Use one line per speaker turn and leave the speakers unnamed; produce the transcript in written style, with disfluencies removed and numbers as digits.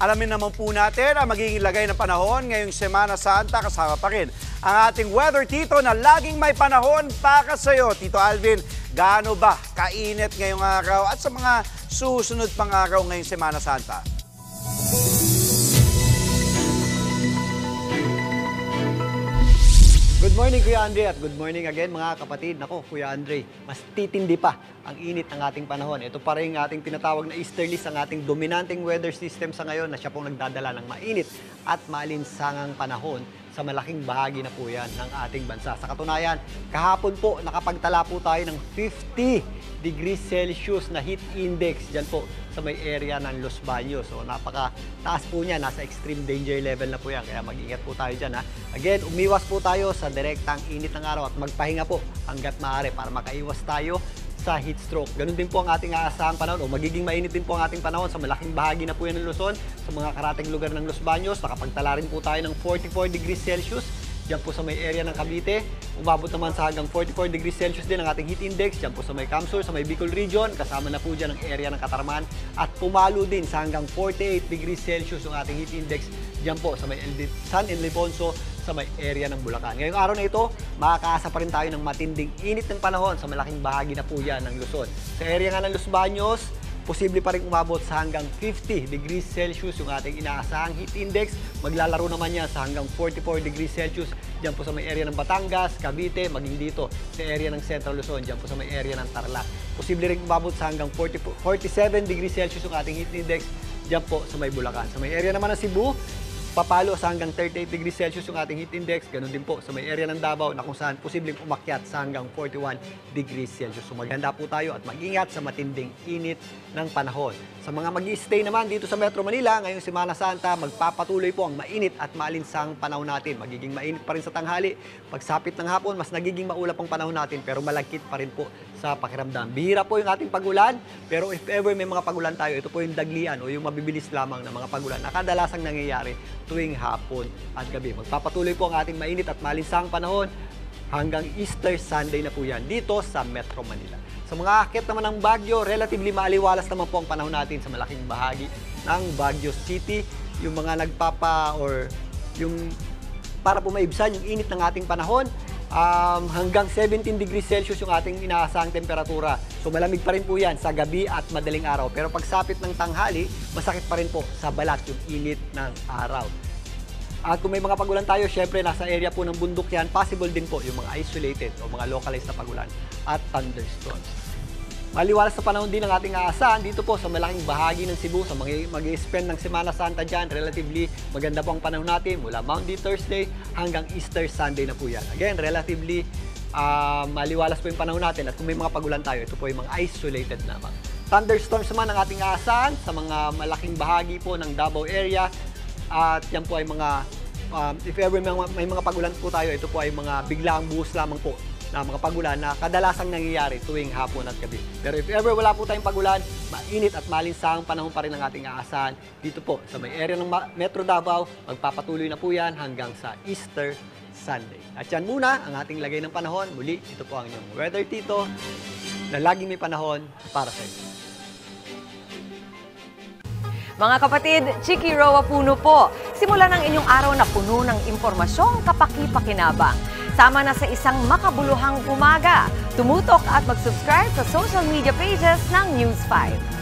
Alamin naman po natin ang magiging lagay ng panahon ngayong Semana Santa. Kasama pa rin ang ating weather tito na laging may panahon para sa iyo. Tito Alvin, gaano ba kainit ngayong araw at sa mga susunod pang araw ngayong Semana Santa?
Good morning Kuya Andre at good morning again mga kapatid. Nako Kuya Andre, mas titindi pa ang init ng ating panahon. Ito pa rin ating tinatawag na easterlies, ang ating dominanteng weather system sa ngayon na siya pong nagdadala ng mainit at maalinsangang panahon sa malaking bahagi na po yan ng ating bansa. Sa katunayan, kahapon po nakapagtala po tayo ng 50 degrees Celsius na heat index dyan po sa may area ng Los Baños. So napaka-taas po niya, nasa extreme danger level na po yan. Kaya mag-ingat po tayo dyan ha. Again, umiwas po tayo sa direktang init ng araw at magpahinga po hanggat maaari para makaiwas tayo sa heat stroke. Ganun din po ang ating aasahang panahon o magiging mainit din po ang ating panahon sa malaking bahagi na po yan ng Luzon, sa mga karating lugar ng Los Baños. Nakapagtala rin po tayo ng 44 degrees Celsius dyan po sa may area ng Cavite. Umabot naman sa hanggang 44 degrees Celsius din ang ating heat index dyan po sa may Camsur, sa may Bicol region. Kasama na po dyan ang area ng Katarman. At pumalo din sa hanggang 48 degrees Celsius ang ating heat index dyan po sa may San Ildefonso, sa may area ng Bulacan. Ngayong araw na ito, makakaasa pa rin tayo ng matinding init ng panahon sa malaking bahagi na po yan ng Luzon. Sa area nga ng Los Baños, posible pa rin umabot sa hanggang 50 degrees Celsius yung ating inaasahang heat index. Maglalaro naman yan sa hanggang 44 degrees Celsius dyan po sa may area ng Batangas, Cavite, maging dito sa area ng Central Luzon, dyan po sa may area ng Tarlac. Posible rin umabot sa hanggang 47 degrees Celsius yung ating heat index dyan po sa may Bulacan. Sa may area naman ng Cebu, papalo sa hanggang 38 degrees Celsius yung ating heat index. Ganun din po sa may area ng Davao na kung saan posibleng umakyat sa hanggang 41 degrees Celsius. So maghanda po tayo at mag-ingat sa matinding init ng panahon. Sa mga mag-i-stay naman dito sa Metro Manila, ngayong Semana Santa, magpapatuloy po ang mainit at maalinsang panahon natin. Magiging mainit pa rin sa tanghali. Pagsapit ng hapon, mas nagiging maulap ang panahon natin pero malagkit pa rin po sa pakiramdam. Bihira po yung ating pagulan, pero if ever may mga pagulan tayo, ito po yung daglian o yung mabibilis lamang na mga pagulan na kadalasang nangyayari tuwing hapon at gabi. Magpapatuloy po ang ating mainit at maalinsang panahon hanggang Easter Sunday na po yan dito sa Metro Manila. Sa mga akit naman ng Baguio, relatively maaliwalas naman po ang panahon natin sa malaking bahagi ng Baguio City. Yung mga yung para po maibsan yung init ng ating panahon, hanggang 17 degrees Celsius yung ating inaasahang temperatura. So malamig pa rin po yan sa gabi at madaling araw. Pero pagsapit ng tanghali, masakit pa rin po sa balat yung init ng araw. At kung may mga pagulan tayo, syempre nasa area po ng bundok yan, possible din po yung mga isolated o mga localized na pagulan at thunderstorms. Maliwalas sa panahon din ang ating aasahan dito po sa malaking bahagi ng Cebu, sa mag-i-spend ng Semana Santa dyan. Relatively maganda po ang panahon natin mula Maundy Thursday hanggang Easter Sunday na po yan. Again, relatively maliwalas po yung panahon natin at kung may mga pagulan tayo, ito po yung mga isolated naman. Thunderstorms naman ang ating aasahan sa mga malaking bahagi po ng Davao area. At yan po ay mga, if ever may mga pagulan po tayo, ito po ay mga biglaang buhos lamang po na mga pagulan na kadalasang nangyayari tuwing hapon at gabi. Pero if ever wala po tayong pagulan, mainit at malinsang panahon pa rin ang ating aasahan dito po sa may area ng Metro Davao. Magpapatuloy na po yan hanggang sa Easter Sunday. At yan muna ang ating lagay ng panahon. Muli, ito po ang inyong Weather Tito na laging may panahon para sa inyo.
Mga kapatid, Chiki Roa Puno po. Simulan ang inyong araw na puno ng impormasyong kapaki-pakinabang. Sama na sa isang makabuluhang umaga. Tumutok at mag-subscribe sa social media pages ng News 5.